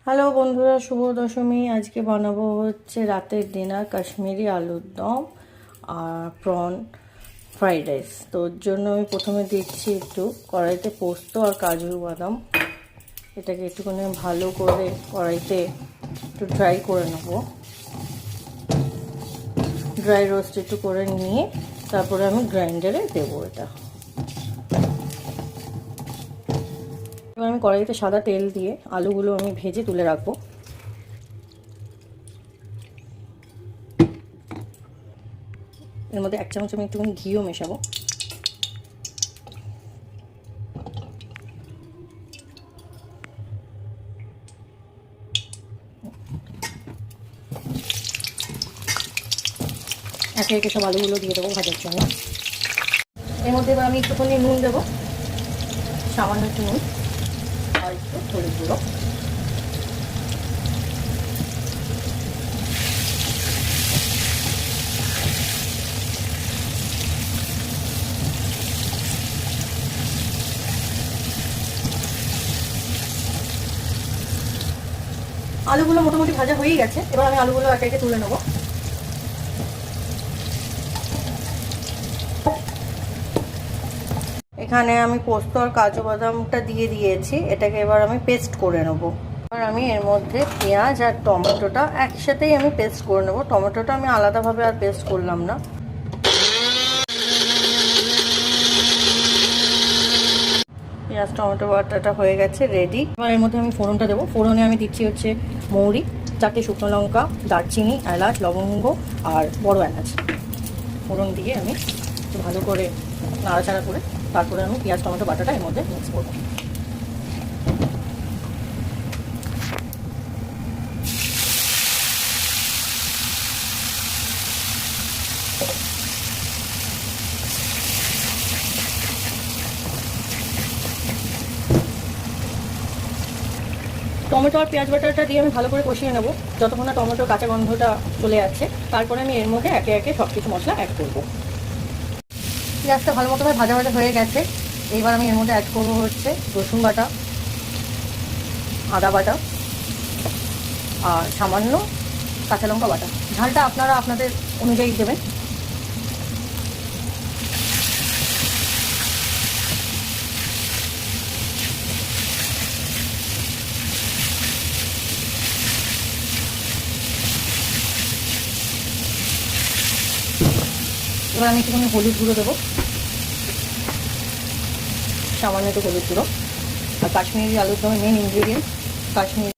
Hello বন্ধুরা, শুভ দশমী। আজকে বানাবো হচ্ছে রাতের ডিনার কাশ্মীরি আলুর দম আর প্রন ফ্রাইড রাইস। তো ওর জন্য আমি প্রথমে দিচ্ছি একটু কড়াইতে পোস্ত আর কাজু বাদাম। এটাকে একটুখানি ভালো করে কড়াইতে একটু ড্রাই করে নেব, ড্রাই রোস্ট একটু করে নিয়ে তারপরে আমি গ্রাইন্ডারে দেবো এটা। এবার আমি কড়াইতে সাদা তেল দিয়ে আলুগুলো আমি ভেজে তুলে রাখবো। এর মধ্যে 1 চামচ আমি একটুখানি ঘিও মেশাবো। একে একে সব আলুগুলো দিয়ে দেবো ভাজার জন্য। এর মধ্যে এবার আমি একটুখানি নুন দেবো, সামান্য একটু নুন আর একটু হলুদ গুঁড়ো। আলুগুলো মোটামুটি ভাজা হয়েই গেছে, এবার আমি আলুগুলো একে একে তুলে নেবো। এখানে আমি পোস্ত আর কাজু বাদামটা দিয়ে দিয়েছি, এটাকে এবার আমি পেস্ট করে নেবো। এবার আমি এর মধ্যে পেঁয়াজ আর টমেটোটা একসাথেই আমি পেস্ট করে নেবো। টমেটোটা আমি আলাদাভাবে আর পেস্ট করলাম না। পেঁয়াজ টমেটো বাটাটা হয়ে গেছে, রেডি। এবার এর মধ্যে আমি ফোড়নটা দেবো। ফোড়নে আমি দিচ্ছি হচ্ছে মৌরি, 4টে শুকনো লঙ্কা, দারচিনি, এলাচ, লবঙ্গ আর বড় এলাচ। ফোড়ন দিয়ে আমি একটু ভালো করে নাড়াচাড়া করে তারপরে আমি পেঁয়াজ টমেটো বাটাটা এর মধ্যে মিক্স করবো। টমেটো আর পেঁয়াজ বাটাটা দিয়ে আমি ভালো করে কষিয়ে নেবো যতক্ষণ না টমেটোর কাঁচা গন্ধটা চলে যাচ্ছে। তারপরে আমি এর মধ্যে একে একে সব কিছু মশলা অ্যাড করবো। পেঁয়াজটা ভালো মতো ভাজা ভাজা হয়ে গেছে। এইবার আমি এর মধ্যে অ্যাড করবো হচ্ছে রসুন বাটা, আদা বাটা আর সামান্য কাঁচা লঙ্কা বাটা। ঝালটা আপনারা আপনাদের অনুযায়ী দেবেন। এবার আমি একটুখানি হলুদ গুঁড়ো দেবো, সামান্য একটু হলুদ গুঁড়ো। আর কাশ্মীরি আলুর দমের মেন ইনগ্রিডিয়েন্ট কাশ্মীরি